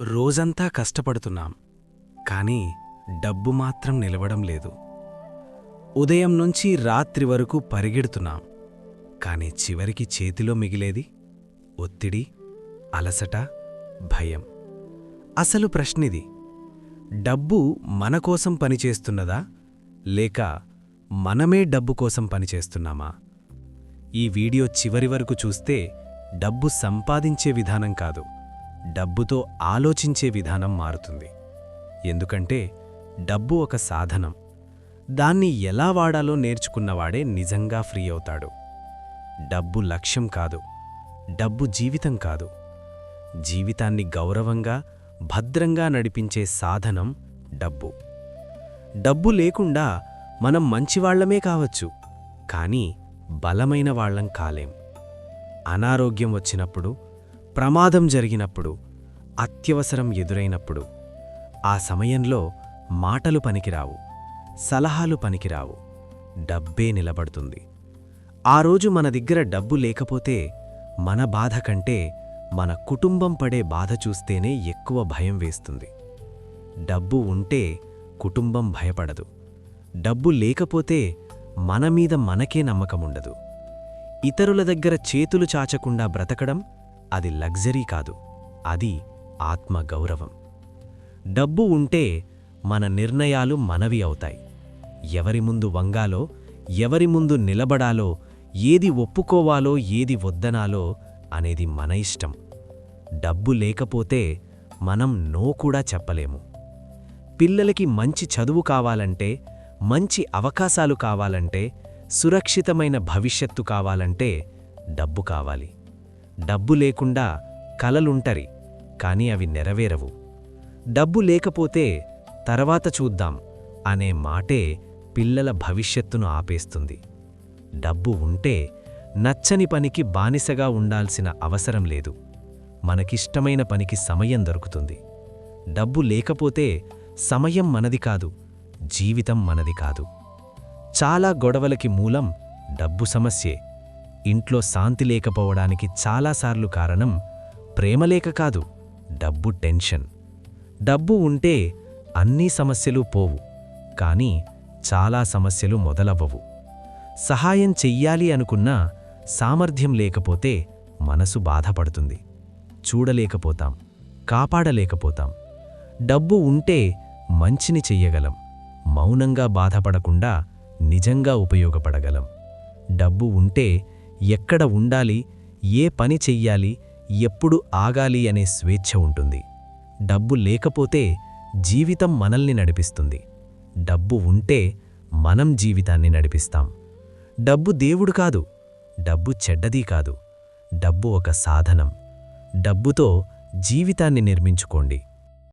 రోజంతా కష్టపడుతున్నాం, కానీ డబ్బు మాత్రం నిలవడం లేదు. ఉదయం నుంచి రాత్రి వరకు పరిగెడుతున్నాం, కానీ చివరికి చేతిలో మిగిలేది ఒత్తిడి, అలసట, భయం. అసలు ప్రశ్నిది: డబ్బు మన కోసం పనిచేస్తున్నదా, లేక మనమే డబ్బు కోసం పనిచేస్తున్నామా? ఈ వీడియో చివరి వరకు చూస్తే డబ్బు సంపాదించే విధానం కాదు, డబ్బుతో ఆలోచించే విధానం మారుతుంది. ఎందుకంటే డబ్బు ఒక సాధనం. దాన్ని ఎలా వాడాలో నేర్చుకున్నవాడే నిజంగా ఫ్రీ అవుతాడు. డబ్బు లక్ష్యం కాదు, డబ్బు జీవితం కాదు. జీవితాన్ని గౌరవంగా, భద్రంగా నడిపించే సాధనం డబ్బు. డబ్బు లేకుండా మనం మంచివాళ్లమే కావచ్చు, కానీ బలమైన వాళ్లం కాలేం. అనారోగ్యం వచ్చినప్పుడు, ప్రమాదం జరిగినప్పుడు, అత్యవసరం ఎదురైనప్పుడు, ఆ సమయంలో మాటలు పనికిరావు, సలహాలు పనికిరావు, డబ్బే నిలబడుతుంది. ఆ రోజు మన దగ్గర డబ్బు లేకపోతే మన బాధ కంటే మన కుటుంబం పడే బాధ చూస్తేనే ఎక్కువ భయం వేస్తుంది. డబ్బు ఉంటే కుటుంబం భయపడదు. డబ్బు లేకపోతే మనమీద మనకే నమ్మకముండదు. ఇతరుల దగ్గర చేతులు చాచకుండా బ్రతకడం అది లగ్జరీ కాదు, అది ఆత్మగౌరవం. డబ్బు ఉంటే మన నిర్ణయాలు మనవి అవుతాయి. ఎవరి ముందు వంగాలో, ఎవరి ముందు నిలబడాలో, ఏది ఒప్పుకోవాలో, ఏది వద్దనాలో అనేది మన ఇష్టం. డబ్బు లేకపోతే మనం నో కూడా చెప్పలేము. పిల్లలకి మంచి చదువు కావాలంటే, మంచి అవకాశాలు కావాలంటే, సురక్షితమైన భవిష్యత్తు కావాలంటే డబ్బు కావాలి. డబ్బు లేకుండా కలలుంటరి, కానీ అవి నెరవేరవు. డబ్బు లేకపోతే తర్వాత చూద్దాం అనే మాటే పిల్లల భవిష్యత్తును ఆపేస్తుంది. డబ్బు ఉంటే నచ్చని పనికి బానిసగా ఉండాల్సిన అవసరం లేదు. మనకిష్టమైన పనికి సమయం దొరుకుతుంది. డబ్బు లేకపోతే సమయం మనది కాదు, జీవితం మనది కాదు. చాలా గొడవలకి మూలం డబ్బు సమస్యే. ఇంట్లో శాంతి లేకపోవడానికి చాలాసార్లు కారణం ప్రేమలేక కాదు, డబ్బు టెన్షన్. డబ్బు ఉంటే అన్ని సమస్యలు పోవు, కానీ చాలా సమస్యలు మొదలవ్వవు. సహాయం చెయ్యాలి అనుకున్నా సామర్థ్యం లేకపోతే మనసు బాధపడుతుంది. చూడలేకపోతాం, కాపాడలేకపోతాం. డబ్బు ఉంటే మంచిని చెయ్యగలం, మౌనంగా బాధపడకుండా నిజంగా ఉపయోగపడగలం. డబ్బు ఉంటే ఎక్కడ ఉండాలి, ఏ పని చెయ్యాలి, ఎప్పుడు ఆగాలి అనే స్వేచ్ఛ ఉంటుంది. డబ్బు లేకపోతే జీవితం మనల్ని నడిపిస్తుంది. డబ్బు ఉంటే మనం జీవితాన్ని నడిపిస్తాం. డబ్బు దేవుడు కాదు, డబ్బు చెడ్డదీ కాదు, డబ్బు ఒక సాధనం. డబ్బుతో జీవితాన్ని నిర్మించుకోండి.